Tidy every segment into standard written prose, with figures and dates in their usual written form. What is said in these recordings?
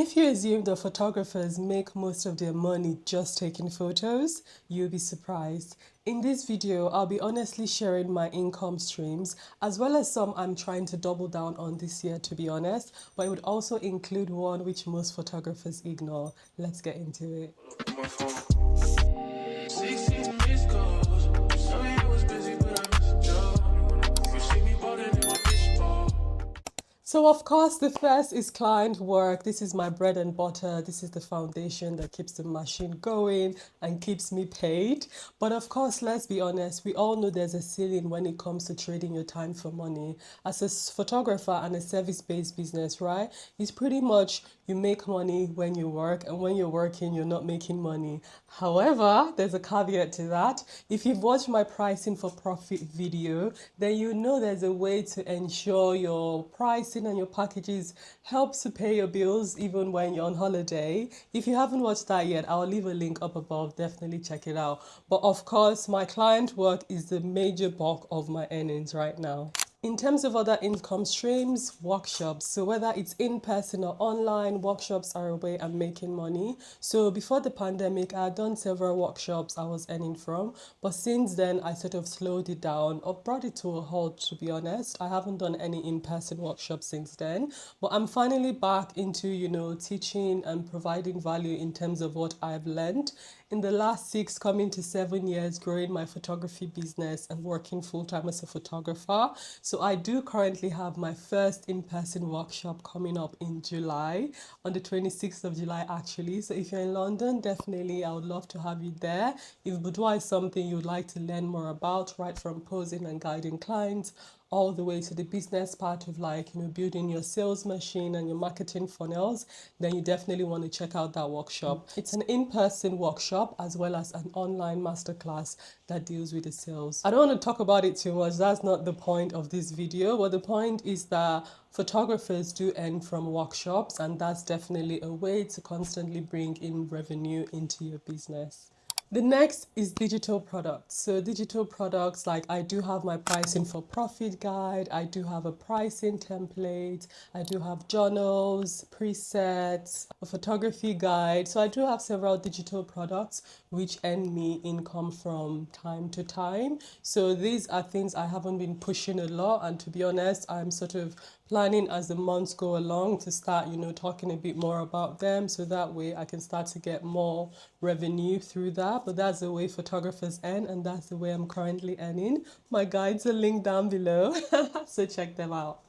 If you assume that photographers make most of their money just taking photos, you'll be surprised. In this video, I'll be honestly sharing my income streams, as well as some I'm trying to double down on this year, to be honest, but it would also include one which most photographers ignore. Let's get into it. So of course, the first is client work. This is my bread and butter. This is the foundation that keeps the machine going and keeps me paid. But of course, let's be honest, we all know there's a ceiling when it comes to trading your time for money. As a photographer and a service-based business, right? It's pretty much you make money when you work, and when you're working, you're not making money. However, there's a caveat to that. If you've watched my pricing for profit video, then you know there's a way to ensure your pricing and your packages helps to pay your bills even when you're on holiday. If you haven't watched that yet, I'll leave a link up above. Definitely check it out. But of course, my client work is the major bulk of my earnings right now. In terms of other income streams, workshops. So whether it's in person or online, workshops are a way I'm making money. So before the pandemic, I had done several workshops I was earning from, but since then I sort of slowed it down or brought it to a halt, to be honest. I haven't done any in-person workshops since then, but I'm finally back into, teaching and providing value in terms of what I've learned in the last 6 coming to 7 years growing my photography business and working full-time as a photographer. So I do currently have my first in-person workshop coming up in July, on the 26th of July actually. So if you're in London, definitely I would love to have you there. If boudoir is something you would like to learn more about, right from posing and guiding clients, all the way to the business part of building your sales machine and your marketing funnels, then you definitely want to check out that workshop. It's an in-person workshop as well as an online masterclass that deals with the sales. I don't want to talk about it too much. That's not the point of this video, but the point is that photographers do earn from workshops, and that's definitely a way to constantly bring in revenue into your business. The next is digital products. So digital products, like I do have my pricing for profit guide, I do have a pricing template, I do have journals, presets, a photography guide. So I do have several digital products which earn me income from time to time. So these are things I haven't been pushing a lot, and to be honest, I'm sort of planning as the months go along to start, talking a bit more about them, so that way I can start to get more revenue through that. But that's the way photographers earn, and that's the way I'm currently earning. My guides are linked down below, so check them out.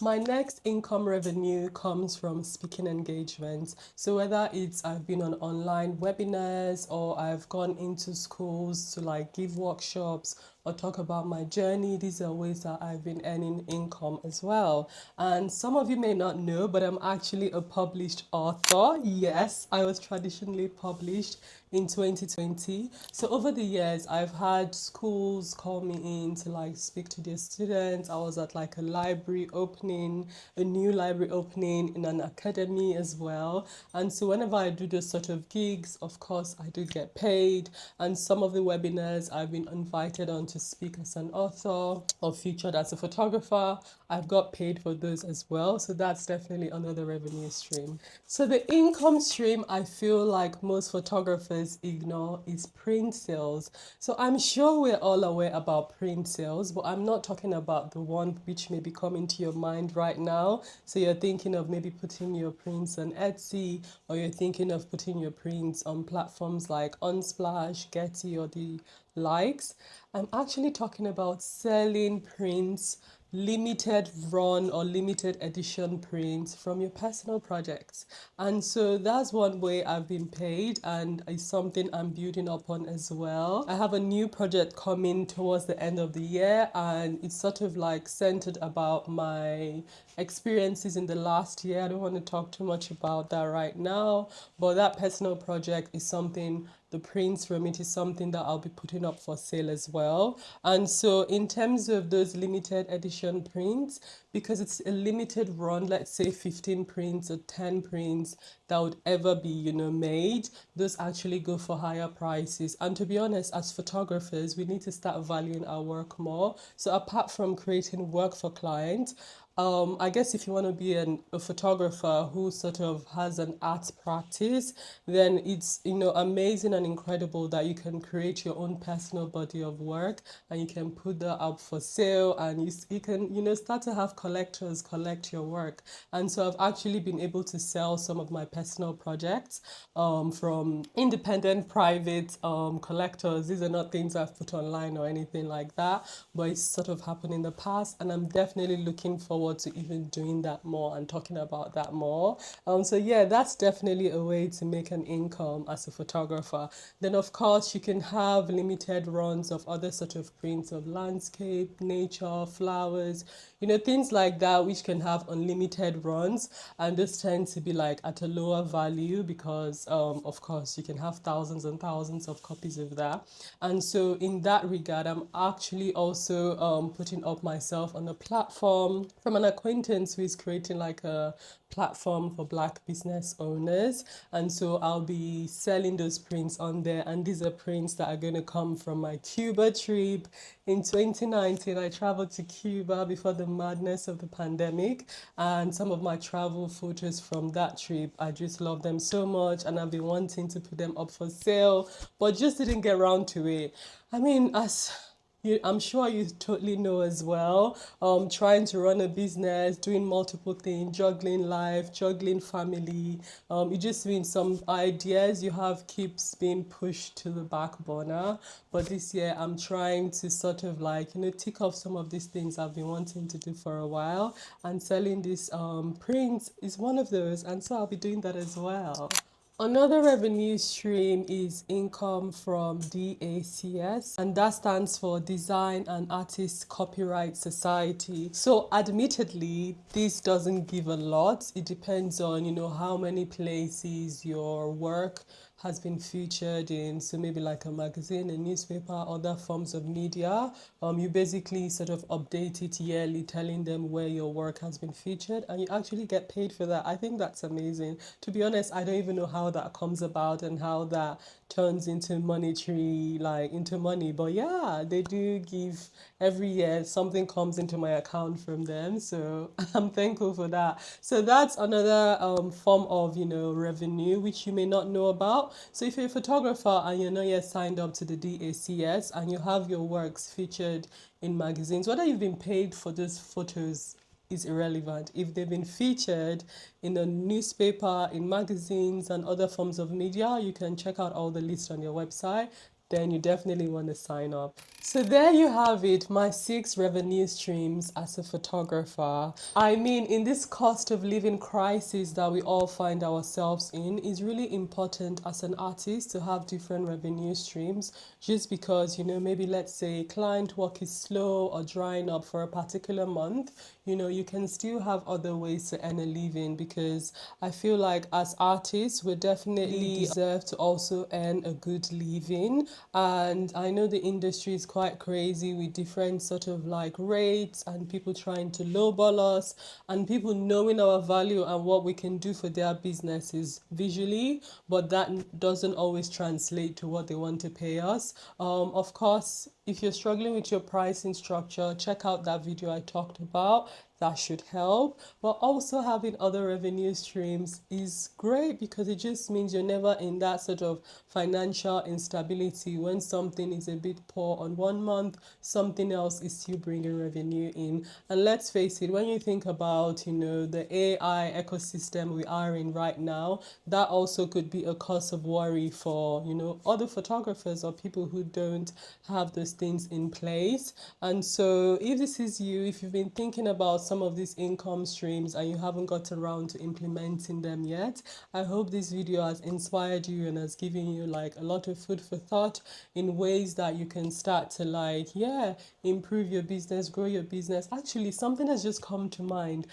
My next income revenue comes from speaking engagements. So whether it's I've been on online webinars or I've gone into schools to give workshops or talk about my journey, these are ways that I've been earning income as well. And some of you may not know, but I'm actually a published author. Yes, I was traditionally published in 2020. So over the years, I've had schools call me in to speak to their students. I was at a library opening, a new library opening in an academy as well. And so whenever I do those sort of gigs, of course, I do get paid. And some of the webinars I've been invited on to speak as an author or featured as a photographer, I've got paid for those as well. So that's definitely another revenue stream. So the income stream I feel like most photographers ignore is print sales. So I'm sure we're all aware about print sales, but I'm not talking about the one which may be coming to your mind right now. So you're thinking of maybe putting your prints on Etsy, or you're thinking of putting your prints on platforms like Unsplash, Getty, or the likes. I'm actually talking about selling prints, limited run or limited edition prints from your personal projects. And so that's one way I've been paid, and it's something I'm building upon as well. I have a new project coming towards the end of the year, and it's sort of centered about my experiences in the last year. I don't want to talk too much about that right now, but that personal project is something, the prints from it is something that I'll be putting up for sale as well. And so in terms of those limited edition prints, because it's a limited run, let's say 15 prints or 10 prints that would ever be, made, those actually go for higher prices. And to be honest, as photographers, we need to start valuing our work more. So apart from creating work for clients, I guess if you want to be a photographer who sort of has an art practice, then it's, amazing and incredible that you can create your own personal body of work and you can put that up for sale, and you can, start to have collectors collect your work. And so I've actually been able to sell some of my personal projects from independent private collectors. These are not things I've put online or anything like that, but it's sort of happened in the past, and I'm definitely looking forward to even doing that more and talking about that more. So yeah, that's definitely a way to make an income as a photographer. Then of course you can have limited runs of other sort of prints of landscape, nature, flowers, things like that, which can have unlimited runs, and this tend to be like at a lower value because of course you can have thousands and thousands of copies of that. And so in that regard, I'm actually also putting up myself on a platform from an acquaintance who is creating like a platform for Black business owners. And so I'll be selling those prints on there, and these are prints that are going to come from my Cuba trip in 2019. I traveled to Cuba before the madness of the pandemic, and some of my travel photos from that trip, I just love them so much, and I've been wanting to put them up for sale but just didn't get around to it. I mean, I'm sure you totally know as well. Trying to run a business, doing multiple things, juggling life, juggling family. It just means some ideas you have keeps being pushed to the back burner. But this year, I'm trying to sort of like, tick off some of these things I've been wanting to do for a while. And selling these prints is one of those. And so I'll be doing that as well. Another revenue stream is income from DACS, and that stands for Design and Artists Copyright Society. So admittedly, this doesn't give a lot. It depends on, how many places your work has been featured in. So maybe like a magazine, a newspaper, other forms of media. You basically sort of update it yearly, telling them where your work has been featured, and you actually get paid for that. I think that's amazing. To be honest, I don't even know how that comes about and how that turns into monetary, like into money. But yeah, they do give every year something comes into my account from them. So I'm thankful for that. So that's another form of, revenue, which you may not know about. So if you're a photographer and you're not yet signed up to the DACS and you have your works featured in magazines, whether you've been paid for those photos is irrelevant. If they've been featured in a newspaper, in magazines, and other forms of media, you can check out all the lists on your website. Then you definitely want to sign up. So there you have it, my 6 revenue streams as a photographer. I mean, in this cost of living crisis that we all find ourselves in, it's really important as an artist to have different revenue streams, just because, maybe let's say client work is slow or drying up for a particular month, you can still have other ways to earn a living, because I feel like as artists, we definitely deserve to also earn a good living. And I know the industry is quite crazy with different sort of like rates and people trying to lowball us and people knowing our value and what we can do for their businesses visually, but that doesn't always translate to what they want to pay us. Of course, if you're struggling with your pricing structure, check out that video I talked about. That should help. But also having other revenue streams is great, because it just means you're never in that sort of financial instability. When something is a bit poor on one month, something else is still bringing revenue in. And let's face it, when you think about, the AI ecosystem we are in right now, that also could be a cause of worry for, other photographers or people who don't have those things in place. And so if this is you, if you've been thinking about some of these income streams and you haven't got around to implementing them yet, I hope this video has inspired you and has given you like a lot of food for thought in ways that you can start to improve your business, grow your business. Actually, something has just come to mind.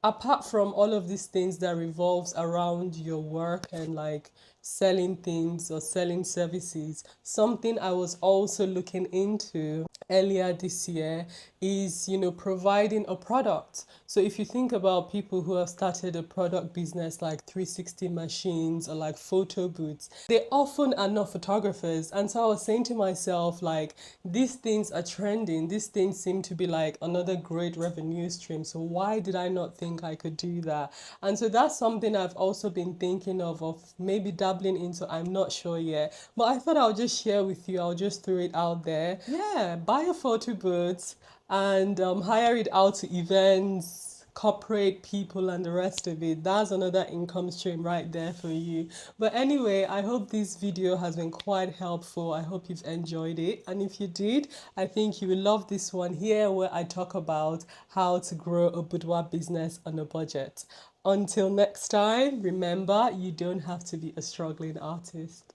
Apart from all of these things that revolves around your work and like selling things or selling services, something I was also looking into earlier this year is, providing a product. So if you think about people who have started a product business like 360 machines or like photo booths, they often are not photographers. And so I was saying to myself, like, these things are trending, these things seem to be like another great revenue stream, so why did I not think I could do that? And so that's something I've also been thinking of maybe dabbling into. I'm not sure yet, but I thought I'll just share with you. I'll just throw it out there. Yeah, buy a photo booth and hire it out to events, corporate people, and the rest of it. That's another income stream right there for you. But anyway, I hope this video has been quite helpful. I hope you've enjoyed it, and if you did, I think you will love this one here where I talk about how to grow a boudoir business on a budget. Until next time, remember, you don't have to be a struggling artist.